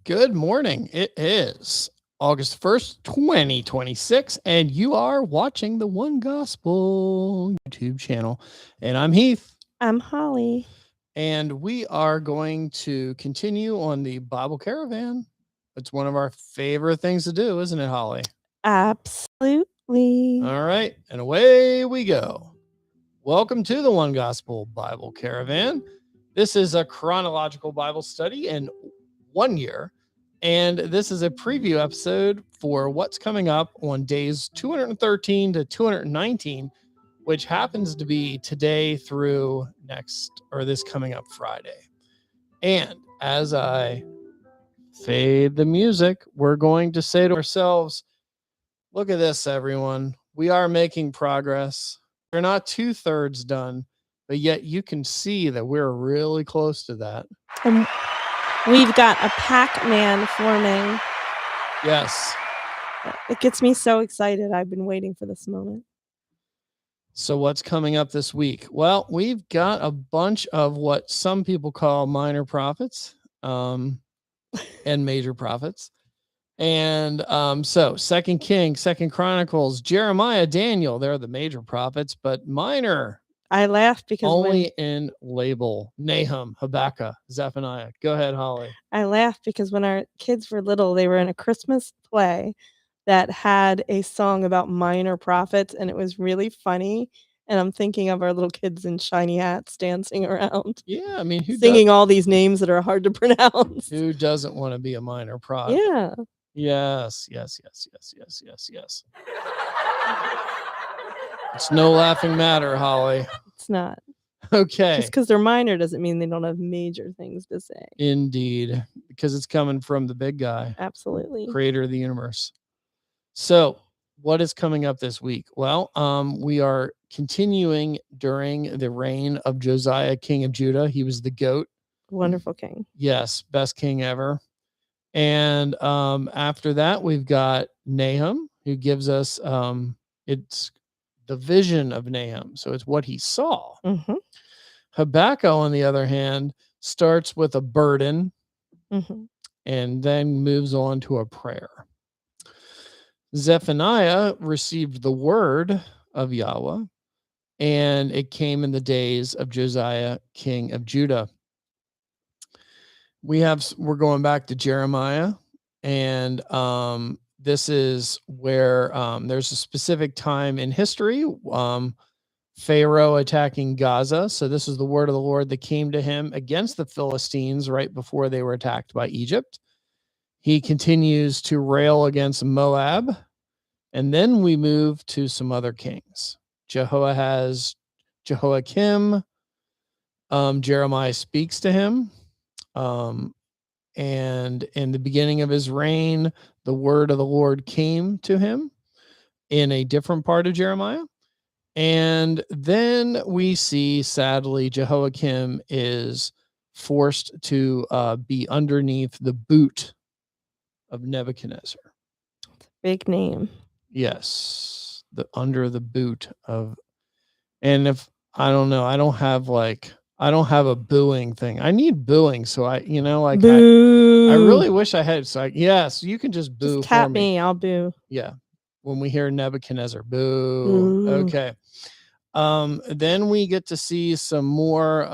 Good morning. It is August 1st, 2026, and you are watching the One Gospel YouTube channel. And I'm Heath. I'm Holly. And we are going to continue on the Bible Caravan. It's one of our favorite things to do, isn't it, Holly? Absolutely. All right. And away we go. Welcome to the One Gospel Bible Caravan. This is a chronological Bible study in 1 year. And this is a preview episode for what's coming up on days 213 to 219, which happens to be today through this coming up Friday. And as I fade the music, we're going to say to ourselves, look at this, everyone. We are making progress. We're not 2/3 done, but yet you can see that we're really close to that. We've got a Pac-Man forming. Yes. It gets me so excited. I've been waiting for this moment. So what's coming up this week? Well, we've got a bunch of what some people call minor prophets and major prophets. And so 2 Kings, 2 Chronicles, Jeremiah, Daniel, they're the major prophets, but minor. I laughed because only in label. Nahum, Habakkuk, Zephaniah. Go ahead, Holly. I laughed because when our kids were little, they were in a Christmas play that had a song about minor prophets, and it was really funny. And I'm thinking of our little kids in shiny hats dancing around. Yeah, I mean, singing all these names that are hard to pronounce. Who doesn't want to be a minor prophet? Yeah. Yes. It's no laughing matter, Holly. It's not. Okay. Just because they're minor doesn't mean they don't have major things to say. Indeed. Because it's coming from the big guy. Absolutely. Creator of the universe. So what is coming up this week? Well, we are continuing during the reign of Josiah, king of Judah. He was the GOAT. Wonderful king. Yes, best king ever. And after that, we've got Nahum, who gives us it's the vision of Nahum. So it's what he saw. Mm-hmm. Habakkuk, on the other hand, starts with a burden and then moves on to a prayer. Zephaniah received the word of Yahweh, and it came in the days of Josiah, king of Judah. We're going back to Jeremiah, and this is where there's a specific time in history, Pharaoh attacking Gaza. So this is the word of the Lord that came to him against the Philistines right before they were attacked by Egypt. He continues to rail against Moab, and then we move to some other kings. Jehoahaz, Jehoiakim, Jeremiah speaks to him. And in the beginning of his reign, the word of the Lord came to him in a different part of Jeremiah. And then we see, sadly, Jehoiakim is forced to be underneath the boot of Nebuchadnezzar. Big name. Yes, under the boot of, and if I don't know, I don't have a booing thing. I need booing, so I really wish I had. So yes, you can just boo. Just tap for me. I'll boo. Yeah, when we hear Nebuchadnezzar, boo. Okay. Then we get to see some more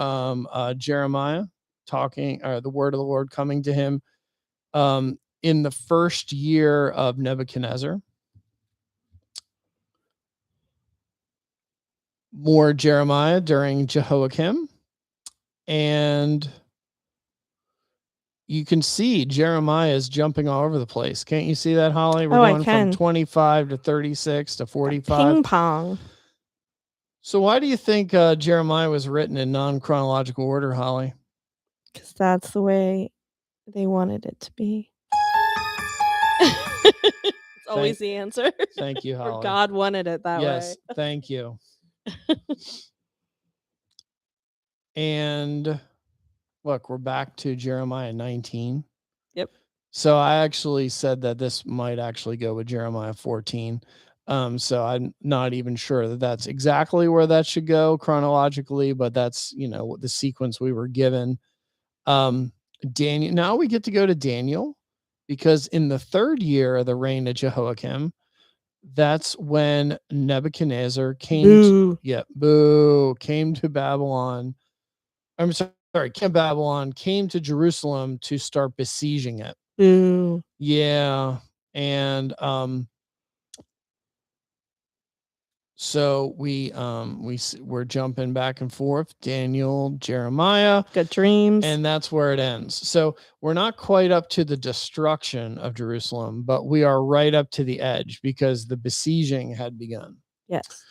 Jeremiah talking, or the word of the Lord coming to him in the first year of Nebuchadnezzar. More Jeremiah during Jehoiakim. And you can see Jeremiah is jumping all over the place. Can't you see that, Holly? We're going from 25 to 36 to 45. Ping pong. So why do you think Jeremiah was written in non-chronological order, Holly? Because that's the way they wanted it to be. It's always the answer. Thank you, Holly. Or God wanted it that way. Yes, thank you. And look, we're back to Jeremiah 19. Yep. So I actually said that this might actually go with Jeremiah 14. So I'm not even sure that that's exactly where that should go chronologically, but that's, the sequence we were given. Daniel. Now we get to go to Daniel. because in the 3rd year of the reign of Jehoiakim, that's when Nebuchadnezzar came came to Babylon. I'm sorry, came to Jerusalem to start besieging it. Boo. Yeah. And so we're jumping back and forth, Daniel, Jeremiah, Got dreams. and that's where it ends. So we're not quite up to the destruction of Jerusalem, but we are right up to the edge because the besieging had begun. Yes.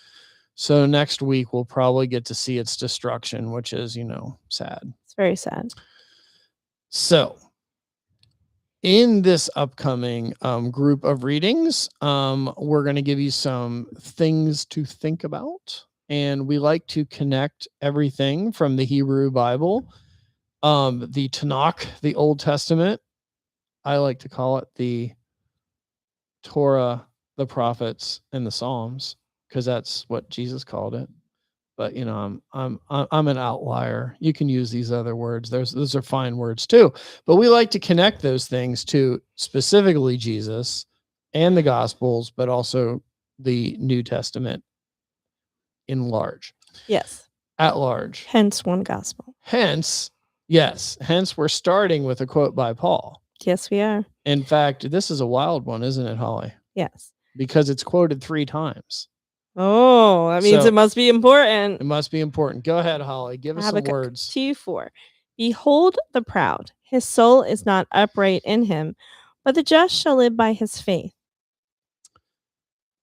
So next week we'll probably get to see its destruction, which is, sad. It's very sad. So in this upcoming group of readings, we're going to give you some things to think about. And we like to connect everything from the Hebrew Bible, the Tanakh, the Old Testament. I like to call it the Torah, the prophets, and the Psalms, because that's what Jesus called it. But I'm an outlier. You can use these other words. Those are fine words too. But we like to connect those things to specifically Jesus and the Gospels, but also the New Testament in large. Yes. At large. Hence one gospel. Hence, yes. Hence, we're starting with a quote by Paul. Yes, we are. In fact, this is a wild one, isn't it, Holly? Yes. Because it's quoted 3 times. Oh, that means it must be important. It must be important. Go ahead, Holly. Give us some words. 2:4. Behold the proud. His soul is not upright in him, but the just shall live by his faith.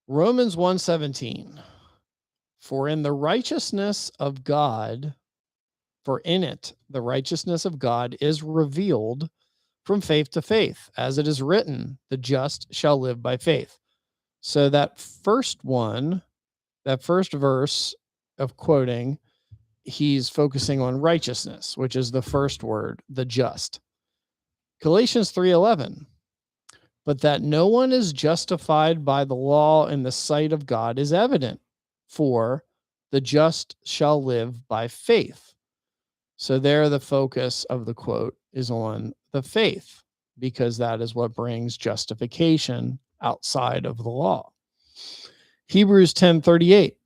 Romans 1:17. For in the righteousness of God, for in it the righteousness of God is revealed from faith to faith, as it is written, the just shall live by faith. So that first verse of quoting, he's focusing on righteousness, which is the first word, the just. Galatians 3:11. But that no one is justified by the law in the sight of God is evident, for the just shall live by faith. So there the focus of the quote is on the faith, because that is what brings justification outside of the law. Hebrews 10:38.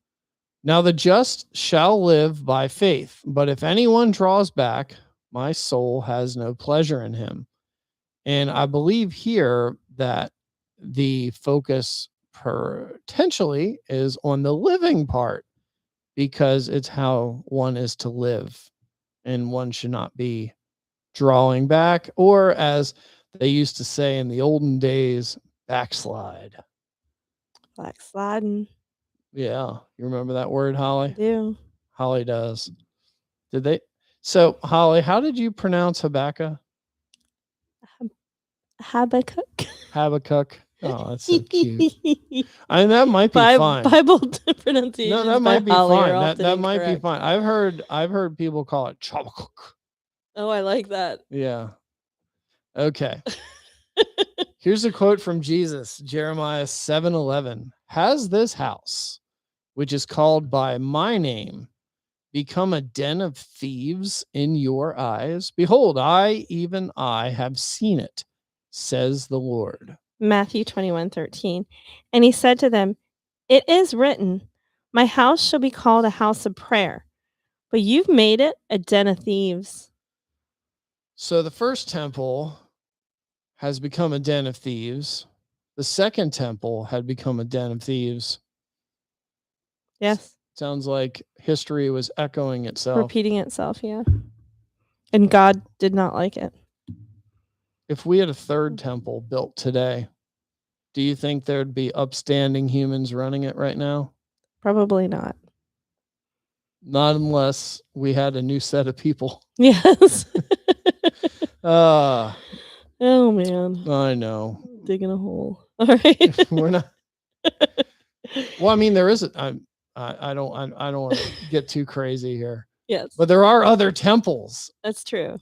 Now the just shall live by faith, but if anyone draws back, my soul has no pleasure in him. And I believe here that the focus potentially is on the living part, because it's how one is to live, and one should not be drawing back, or as they used to say in the olden days, backslide. Backsliding. Yeah. You remember that word, Holly? I do. Holly does. Did they? So, Holly, how did you pronounce Habakkuk? Habakkuk. Habakkuk. Oh, that's so cute. I mean, that might be fine. Bible pronunciation. No, that might be fine. That might be fine. I've heard people call it Chabakuk. Oh, I like that. Yeah. Okay. Here's a quote from Jesus, Jeremiah 7:11. Has this house, which is called by my name, become a den of thieves in your eyes? Behold, even I have seen it, says the Lord. Matthew 21:13. And he said to them, it is written, my house shall be called a house of prayer, but you've made it a den of thieves. So the first temple has become a den of thieves. The second temple had become a den of thieves. Yes. Sounds like history was echoing itself. Repeating itself, yeah. And God did not like it. If we had a third temple built today, do you think there'd be upstanding humans running it right now? Probably not. Not unless we had a new set of people. Yes. Oh man. I know. Digging a hole. All right. We're not. Well, I mean, there is. I don't want to get too crazy here. Yes. But there are other temples. That's true.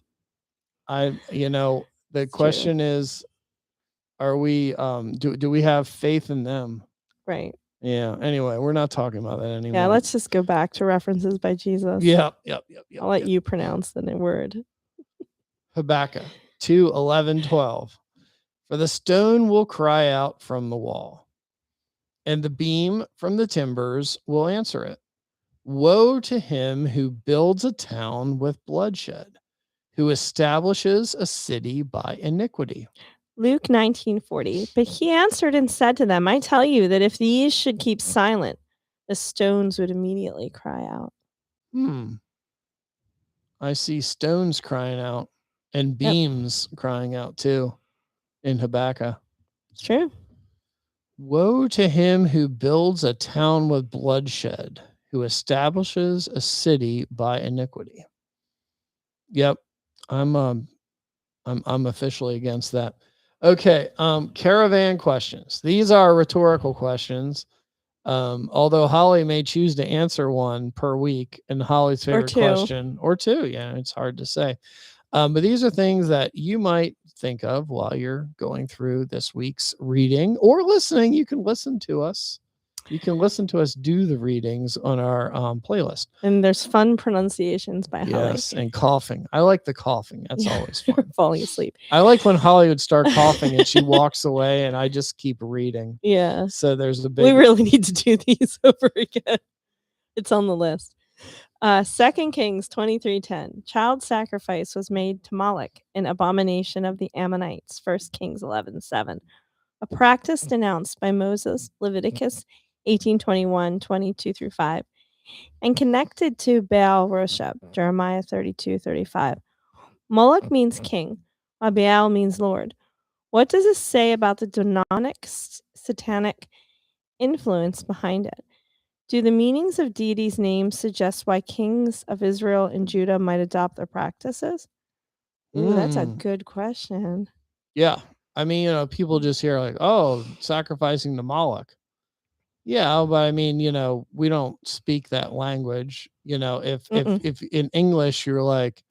The question is, are we do we have faith in them? Right. Yeah. Anyway, we're not talking about that anymore. Yeah, let's just go back to references by Jesus. Yep. I'll let you pronounce the word. Habakkuk 2:11-12. For the stone will cry out from the wall, and the beam from the timbers will answer it. Woe to him who builds a town with bloodshed, who establishes a city by iniquity. Luke 19:40. But he answered and said to them, I tell you that if these should keep silent, the stones would immediately cry out. I see stones crying out and Yep. beams crying out too in Habakkuk. It's true. Woe to him who builds a town with bloodshed, who establishes a city by iniquity. Yep. I'm officially against that. Okay, caravan questions. These are rhetorical questions. Although Holly may choose to answer one per week, and Holly's favorite two. question, or two, yeah, it's hard to say. But these are things that you might think of while you're going through this week's reading or listening. You can listen to us. You can listen to us do the readings on our playlist. And there's fun pronunciations by Holly. Yes, and coughing. I like the coughing. That's always fun. Falling asleep. I like when Holly would start coughing and she walks away and I just keep reading. Yeah. So there's the big. We really need to do these over again. It's on the list. 2 Kings 23:10. Child sacrifice was made to Moloch, an abomination of the Ammonites. 1 Kings 11:7. A practice denounced by Moses, Leviticus 18:21-22-5, and connected to Baal worship, Jeremiah 32:35. Moloch means king, while Baal means lord. What does this say about the demonic satanic influence behind it? Do the meanings of deities' names suggest why kings of Israel and Judah might adopt their practices? Ooh, that's a good question. Yeah. I mean, people just hear like, oh, sacrificing to Moloch. Yeah, but I mean, we don't speak that language. If in English you're like,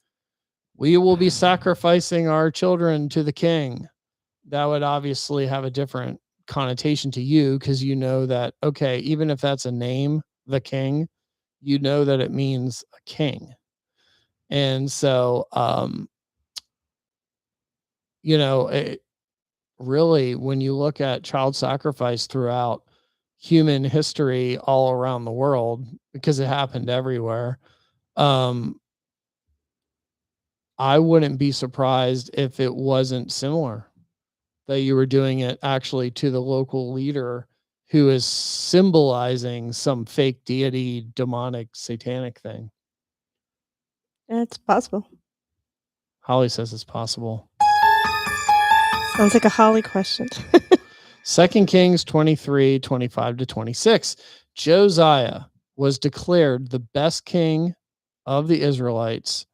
we will be sacrificing our children to the king, that would obviously have a different connotation to you because you know that, okay, even if that's a name, the king, you know that it means a king. And so, really, when you look at child sacrifice throughout human history all around the world, because it happened everywhere, I wouldn't be surprised if it wasn't similar, that you were doing it actually to the local leader who is symbolizing some fake deity, demonic, satanic thing. It's possible. Holly says it's possible. Sounds like a Holly question. 2 Kings 23:25-26. Josiah was declared the best king of the Israelites.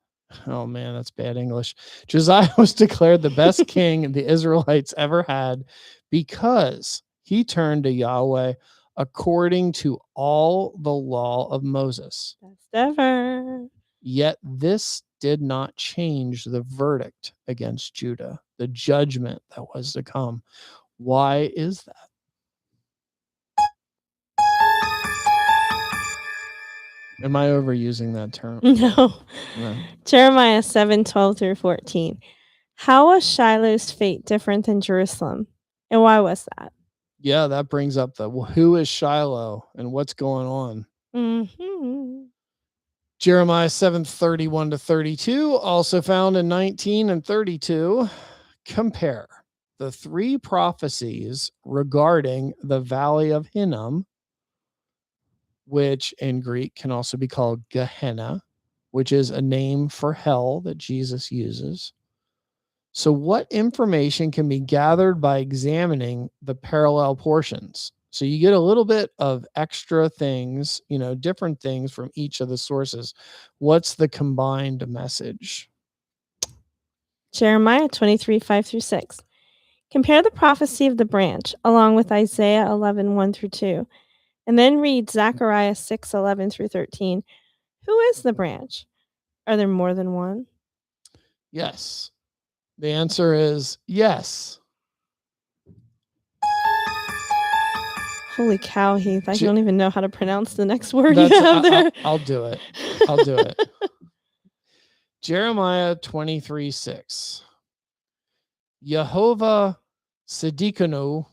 Oh man, that's bad English. Josiah was declared the best king the Israelites ever had because he turned to Yahweh according to all the law of Moses. Best ever. Yet this did not change the verdict against Judah, the judgment that was to come. Why is that? Am I overusing that term? No. Jeremiah 7:12-14. How was Shiloh's fate different than Jerusalem? And why was that? Yeah, that brings up who is Shiloh and what's going on. Jeremiah 7:31-32, also found in 19 and 32. Compare the three prophecies regarding the valley of Hinnom, which in Greek can also be called Gehenna, which is a name for hell that Jesus uses. So what information can be gathered by examining the parallel portions? So you get a little bit of extra things, different things from each of the sources. What's the combined message? Jeremiah 23:5-6. Compare the prophecy of the branch along with Isaiah 11:1-2, and then read Zechariah 6:11-13. Who is the branch? Are there more than one? Yes. The answer is yes. Holy cow, Heath. I don't even know how to pronounce the next word you have there. I'll do it. I'll do it. Jeremiah 23:6. Jehovah Siddiqunu,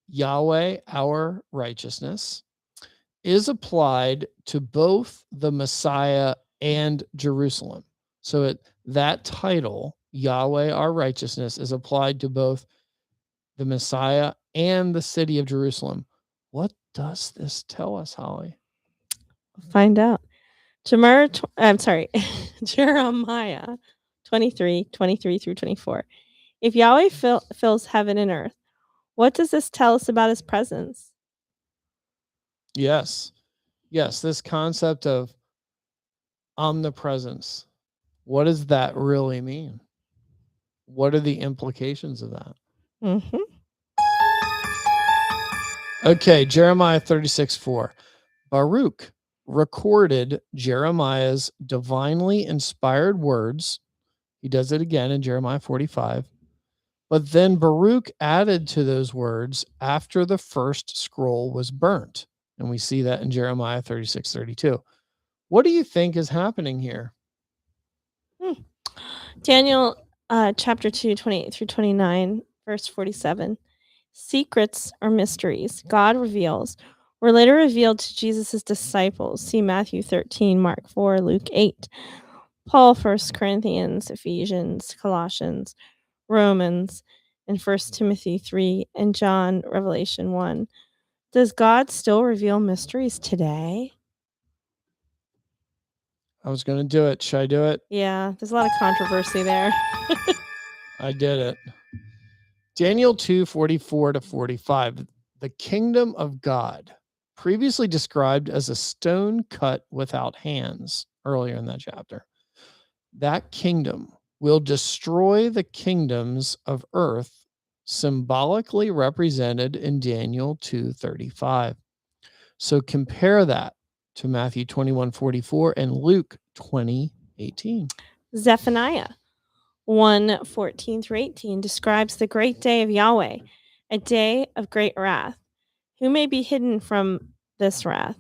Yahweh, our righteousness, is applied to both the Messiah and Jerusalem. So that title, Yahweh, our righteousness, is applied to both the Messiah and the city of Jerusalem. What does this tell us, Holly? Find out. Jeremiah 23 through 24. If Yahweh fills heaven and earth, what does this tell us about his presence? Yes. Yes, this concept of omnipresence. What does that really mean? What are the implications of that? Mm-hmm. Okay, Jeremiah 36:4. Baruch recorded Jeremiah's divinely inspired words. He does it again in Jeremiah 45. But then Baruch added to those words after the first scroll was burnt. And we see that in Jeremiah 36:32. What do you think is happening here? Daniel chapter 2, 28 through 29, verse 47. Secrets or mysteries God reveals were later revealed to Jesus' disciples. See Matthew 13, Mark 4, Luke 8. Paul, 1 Corinthians, Ephesians, Colossians, Romans, and 1 Timothy 3, and John, Revelation 1. Does God still reveal mysteries today? I was going to do it. Should I do it? Yeah, there's a lot of controversy there. I did it. Daniel 2:44 to 45. The kingdom of God, previously described as a stone cut without hands earlier in that chapter. That kingdom will destroy the kingdoms of earth, symbolically represented in Daniel 2:35. So compare that to Matthew 21:44 and Luke 20:18. Zephaniah 1:14 through 18 describes the great day of Yahweh, a day of great wrath. Who may be hidden from this wrath?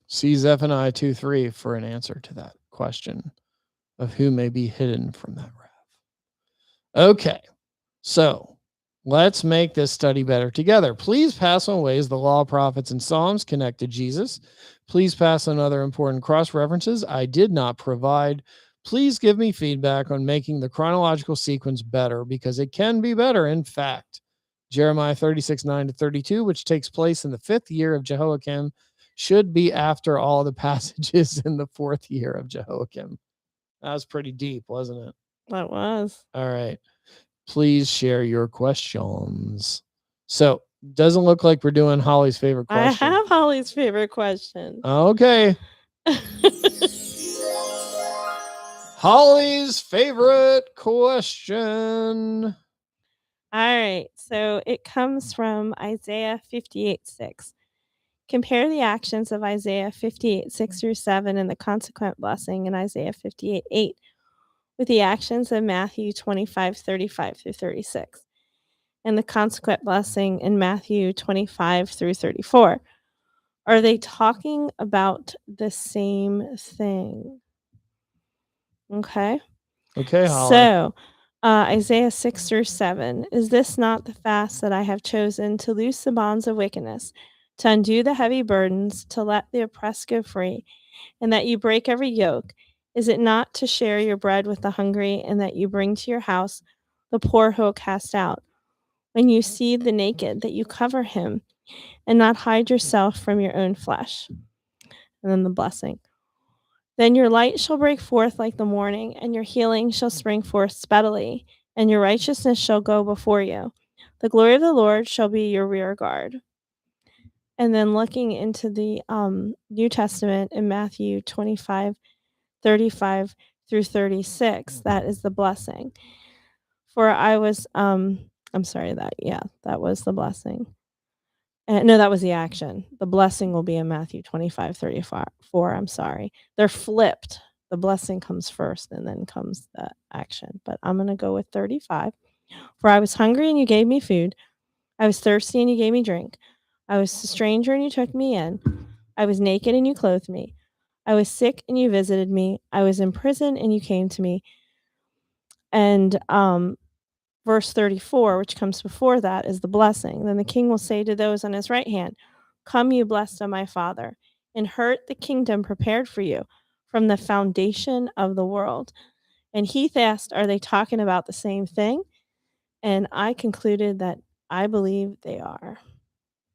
See Zephaniah 2:3 for an answer to that question of who may be hidden from that wrath. Okay, so let's make this study better together. Please pass on ways the law, prophets, and Psalms connect to Jesus. Please pass on other important cross references I did not provide. Please give me feedback on making the chronological sequence better because it can be better. In fact, Jeremiah 36:9 to 32, which takes place in the 5th year of Jehoiakim, should be after all the passages in the 4th year of Jehoiakim. That was pretty deep, wasn't it? That was. All right. Please share your questions. So, doesn't look like we're doing Holly's favorite question. I have Holly's favorite question. Okay. Holly's favorite question. All right. So it comes from Isaiah 58:6. Compare the actions of Isaiah 58:6 through 7 and the consequent blessing in Isaiah 58:8 with the actions of Matthew 25:35 through 36 and the consequent blessing in Matthew 25 through 34. Are they talking about the same thing? Okay. Okay, Holly. So, Isaiah 6 through 7. Is this not the fast that I have chosen to loose the bonds of wickedness, to undo the heavy burdens, to let the oppressed go free, and that you break every yoke? Is it not to share your bread with the hungry, and that you bring to your house the poor who are cast out? When you see the naked, that you cover him, and not hide yourself from your own flesh. And then the blessing. Then your light shall break forth like the morning, and your healing shall spring forth speedily, and your righteousness shall go before you. The glory of the Lord shall be your rear guard. And then looking into the New Testament in Matthew 25:35 through 36, that is the blessing. For I was, I'm sorry, that was the blessing. No, that was the action. The blessing will be in Matthew 25:34. I'm sorry. They're flipped. The blessing comes first and then comes the action. But I'm going to go with 35. For I was hungry and you gave me food. I was thirsty and you gave me drink. I was a stranger and you took me in. I was naked and you clothed me. I was sick and you visited me. I was in prison and you came to me. And verse 34, which comes before that, is the blessing. Then the king will say to those on his right hand, "Come, you blessed of my Father, inherit the kingdom prepared for you from the foundation of the world." And Heath asked, are they talking about the same thing? And I concluded that I believe they are.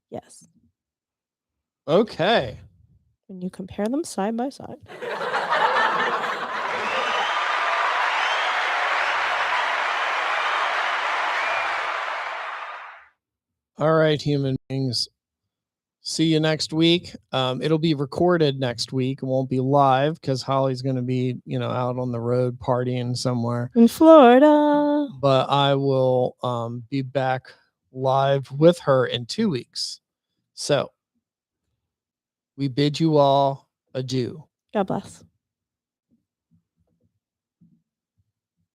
Yes. Okay. When you compare them side by side. All right, human beings. See you next week. It'll be recorded next week. It won't be live because Holly's going to be, out on the road partying somewhere. In Florida. But I will be back live with her in 2 weeks. So we bid you all adieu. God bless.